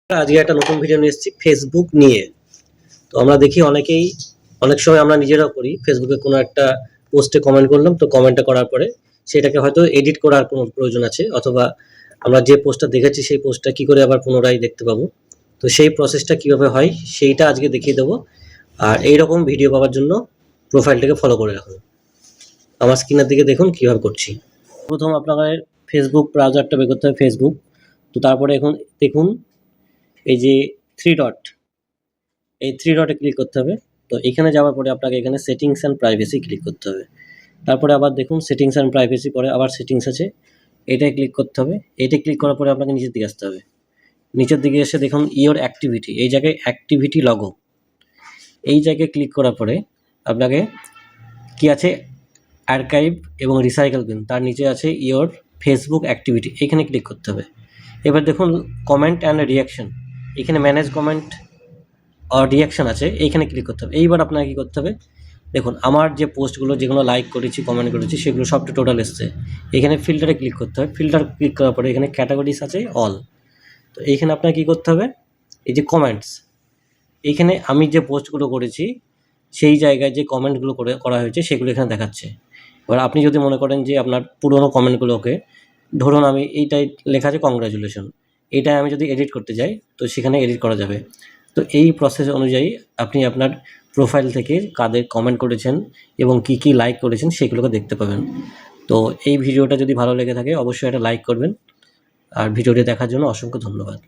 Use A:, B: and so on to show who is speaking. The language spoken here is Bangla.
A: আজকে একটা নতুন ভিডিও নিয়ে এসেছি ফেসবুক নিয়ে। তো আমরা দেখি অনেক সময় আমরা নিজেরাও করি, ফেসবুকে কোনো একটা পোস্টে কমেন্ট করলাম, তো কমেন্টটা করার পরে সেটাকে হয়তো এডিট করার কোনো প্রয়োজন আছে, অথবা আমরা যে পোস্টটা দেখেছি সেই পোস্টটা কি করে আবার পুনরায় দেখতে পাবো। তো সেই প্রসেসটা কিভাবে হয় সেইটা আজকে দেখিয়ে দেবো। আর এইরকম ভিডিও পাওয়ার জন্য প্রোফাইলটাকে ফলো করে রাখুন। আমার স্ক্রিনের দিকে দেখুন কিভাবে করছি। প্রথম আপনাদের ফেসবুক ব্রাউজারটা বের করতে হবে, ফেসবুক। তো তারপরে এখন দেখুন এই যে থ্রি ডট, এই থ্রি ডটে ক্লিক করতে হবে। তো এখানে যাওয়ার পরে আপনাকে এখানে সেটিংস অ্যান্ড প্রাইভেসি ক্লিক করতে হবে। তারপরে আবার দেখুন সেটিংস অ্যান্ড প্রাইভেসি, পরে আবার সেটিংস আছে, এটাই ক্লিক করতে হবে। এটা ক্লিক করার পরে আপনাকে নিচের দিকে আসতে হবে। নিচের দিকে এসে দেখুন ইওর অ্যাক্টিভিটি, এই জায়গায় অ্যাক্টিভিটি লগো, এই জায়গায় ক্লিক করার পরে আপনাকে কি আছে আর্কাইভ এবং রিসাইকেল বিন, তার নিচে আছে ইওর ফেসবুক অ্যাক্টিভিটি, এখানে ক্লিক করতে হবে। এবার দেখুন কমেন্ট অ্যান্ড রিয়াকশন, এখানে ম্যানেজ কমেন্ট আর রিয়াকশন আছে, এইখানে ক্লিক করতে হবে। এইবার আপনাকে কী করতে হবে, দেখুন আমার যে পোস্টগুলো যেগুলো লাইক করেছি কমেন্ট করেছি সেগুলো সবটা টোটাল এসছে। এখানে ফিল্টারে ক্লিক করতে হবে। ফিল্টার ক্লিক করার পরে এখানে ক্যাটাগরিজ আছে অল। তো এইখানে আপনাকে কী করতে হবে, এই যে কমেন্টস, এইখানে আমি যে পোস্টগুলো করেছি সেই জায়গায় যে কমেন্টগুলো করা হয়েছে সেগুলো এখানে দেখাচ্ছে। এবার আপনি যদি মনে করেন যে আপনার পুরোনো কমেন্টগুলোকে, ধরুন আমি এইটাই লেখা আছে কংগ্রাচুলেশন, এইটাই আমি যদি এডিট করতে যাই তো সেখানে এডিট করা যাবে। তো এই প্রসেস অনুযায়ী আপনি আপনার প্রোফাইল থেকে কাদের কমেন্ট করেছেন এবং কি কি লাইক করেছেন সেগুলোকে দেখতে পাবেন। তো এই ভিডিওটা যদি ভালো লেগে থাকে অবশ্যই একটা লাইক করবেন, আর ভিডিওটি দেখার জন্য অসংখ্য ধন্যবাদ।